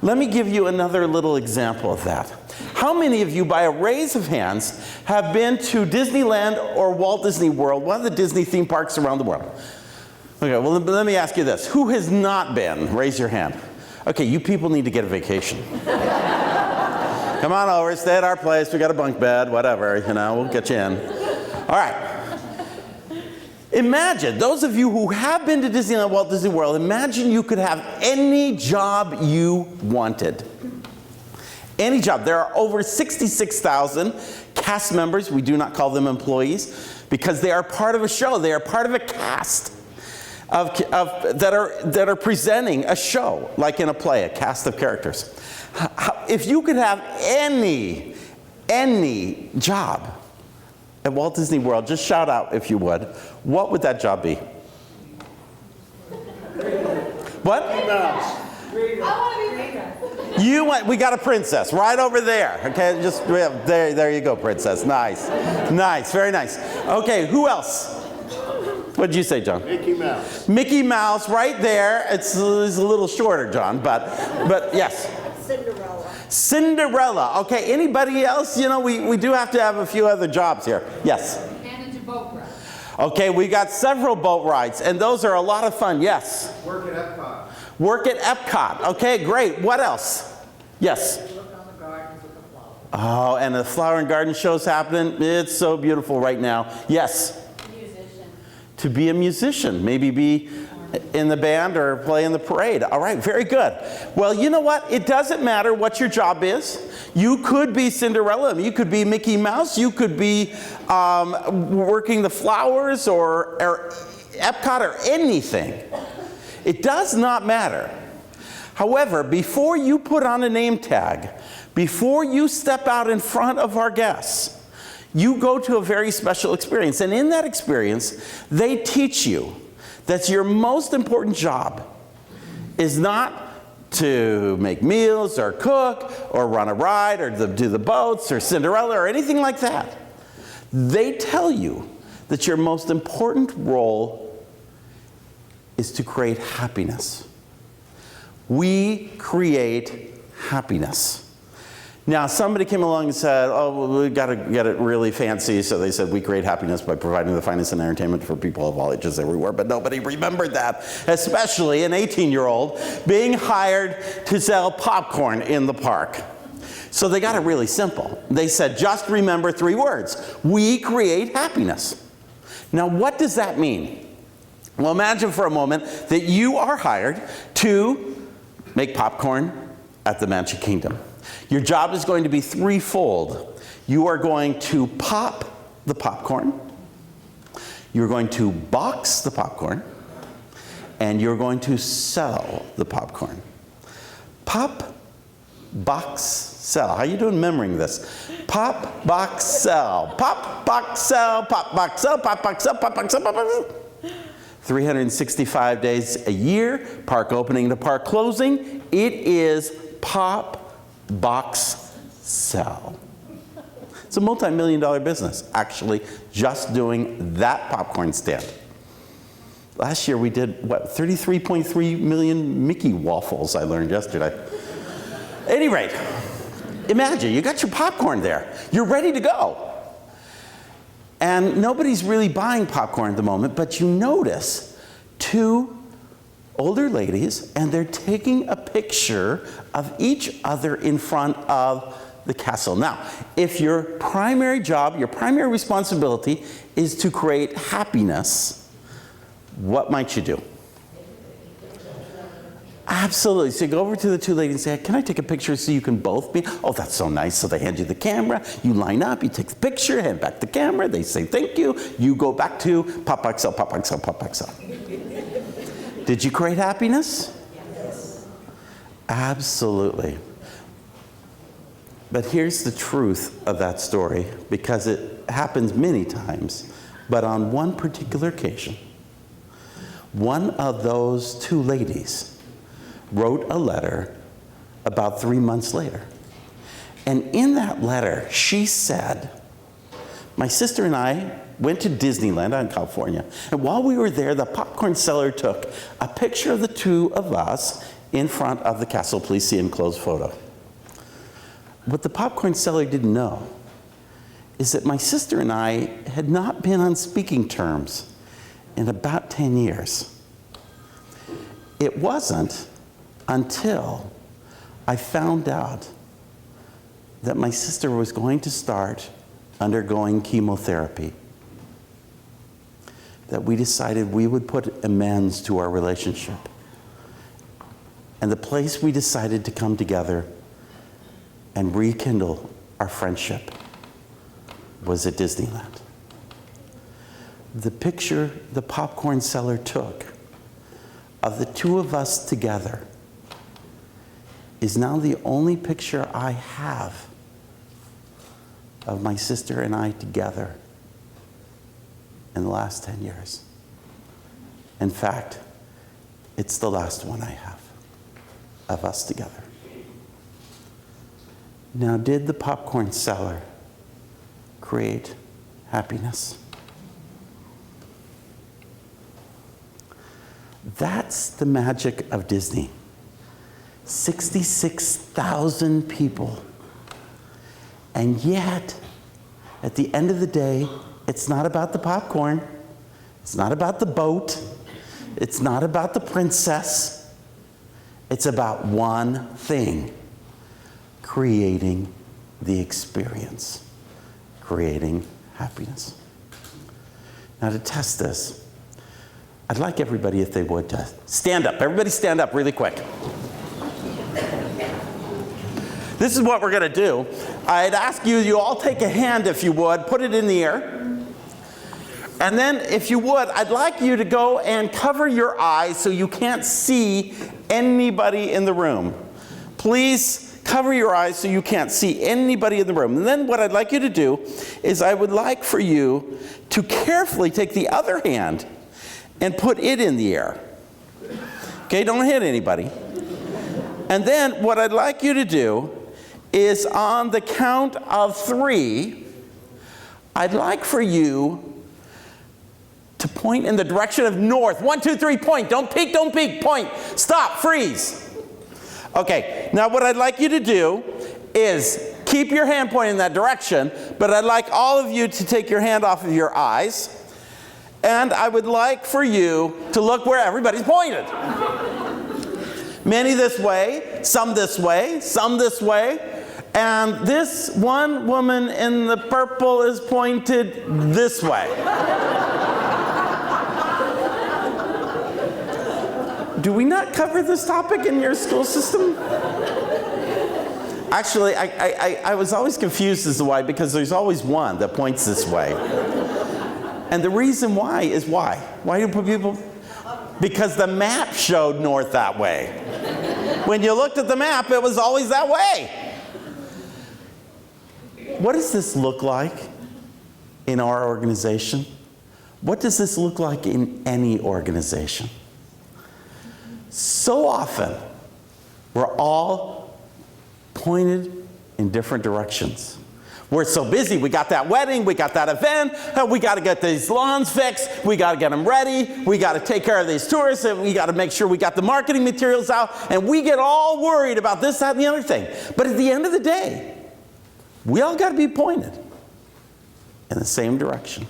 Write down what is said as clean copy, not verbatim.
Let me give you another little example of that. How many of you, by a raise of hands, have been to Disneyland or Walt Disney World, one of the Disney theme parks around the world? Okay, well, let me ask you this. Who has not been? Raise your hand. Okay, you people need to get a vacation. Come on over, stay at our place. We got a bunk bed, whatever, we'll get you in. All right. Imagine, those of you who have been to Disneyland, Walt Disney World, imagine you could have any job you wanted. Any job. There are over 66,000 cast members. We do not call them employees because they are part of a show. They are part of a cast that are presenting a show, like in a play, a cast of characters. If you could have any job at Walt Disney World, just shout out if you would, what would that job be? What? We got a princess right over there. Okay, just there you go, princess. Nice, very nice. Okay, who else? What did you say, John? Mickey Mouse. Mickey Mouse, right there. It's a little shorter, John, but yes. Cinderella. Okay, anybody else? We do have to have a few other jobs here. Yes? Manage a boat ride. Okay, we got several boat rides, and those are a lot of fun. Yes? Work at Epcot. Work at Epcot. Okay, great. What else? Yes? Look on the gardens with the flowers. Oh, and the flower and garden show's happening. It's so beautiful right now. Yes? Musician. To be a musician. Maybe be in the band or play in the parade. All right, very good. Well, you know what? It doesn't matter what your job is. You could be Cinderella. You could be Mickey Mouse. You could be working the flowers or Epcot or anything. It does not matter. However, before you put on a name tag, before you step out in front of our guests, you go to a very special experience. And in that experience, they teach you that your most important job is not to make meals or cook or run a ride or do the boats or Cinderella or anything like that. They tell you that your most important role is to create happiness. We create happiness. Now, somebody came along and said, we got to get it really fancy, so they said we create happiness by providing the finest and entertainment for people of all ages everywhere, but nobody remembered that, especially an 18-year-old being hired to sell popcorn in the park. So they got it really simple. They said, just remember 3 words. We create happiness. Now, what does that mean? Well, imagine for a moment that you are hired to make popcorn at the Magic Kingdom. Your job is going to be threefold. You are going to pop the popcorn, you're going to box the popcorn, and you're going to sell the popcorn. Pop, box, sell. How are you doing remembering this? Pop, box, sell. Pop, box, sell. Pop, box, sell. Pop, box, sell. Pop, box, sell. Pop, box, sell. 365 days a year, park opening to park closing. It is pop, box, sell. It's a multi-million-dollar business, actually, just doing that popcorn stand. Last year we did, 33.3 million Mickey waffles, I learned yesterday. At any rate, imagine, you got your popcorn there. You're ready to go. And nobody's really buying popcorn at the moment, but you notice 2 older ladies, and they're taking a picture of each other in front of the castle. Now, if your primary job, your primary responsibility is to create happiness, what might you do? Absolutely. So you go over to the 2 ladies and say, can I take a picture so you can both be? Oh, that's so nice. So they hand you the camera, you line up, you take the picture, hand back the camera, they say thank you, you go back to pop, box, sell, pop, box, sell, pop, box, sell. Did you create happiness? Yes. Absolutely. But here's the truth of that story, because it happens many times, but on one particular occasion, one of those 2 ladies wrote a letter about 3 months later. And in that letter, she said, my sister and I went to Disneyland out in California, and while we were there, the popcorn seller took a picture of the 2 of us in front of the castle. Please see enclosed photo. What the popcorn seller didn't know is that my sister and I had not been on speaking terms in about 10 years. It wasn't until I found out that my sister was going to start undergoing chemotherapy that we decided we would put amends to our relationship. And the place we decided to come together and rekindle our friendship was at Disneyland. The picture the popcorn seller took of the two of us together is now the only picture I have of my sister and I together in the last 10 years. In fact, it's the last one I have of us together. Now, did the popcorn seller create happiness? That's the magic of Disney. 66,000 people. And yet, at the end of the day, it's not about the popcorn. It's not about the boat. It's not about the princess. It's about one thing: creating the experience, creating happiness. Now, to test this, I'd like everybody, if they would, to stand up. Everybody stand up really quick. This is what we're going to do. I'd ask you all take a hand, if you would, put it in the air. And then, if you would, I'd like you to go and cover your eyes so you can't see anybody in the room. Please cover your eyes so you can't see anybody in the room. And then what I'd like you to do is I would like for you to carefully take the other hand and put it in the air. Okay, don't hit anybody. And then what I'd like you to do is on the count of 3, I'd like for you to point in the direction of north. 1, 2, 3, point. Don't peek, don't peek, point. Stop, freeze. Okay, now what I'd like you to do is keep your hand pointing in that direction, but I'd like all of you to take your hand off of your eyes, and I would like for you to look where everybody's pointed. Many this way, some this way, some this way. And this one woman in the purple is pointed this way. Do we not cover this topic in your school system? Actually, I was always confused as to why, because there's always one that points this way. And the reason why is why? Why do people? Because the map showed north that way. When you looked at the map, it was always that way. What does this look like in our organization? What does this look like in any organization? So often, we're all pointed in different directions. We're so busy. We got that wedding, we got that event, we got to get these lawns fixed, we got to get them ready, we got to take care of these tourists, and we got to make sure we got the marketing materials out, and we get all worried about this, that, and the other thing. But at the end of the day, we all got to be pointed in the same direction.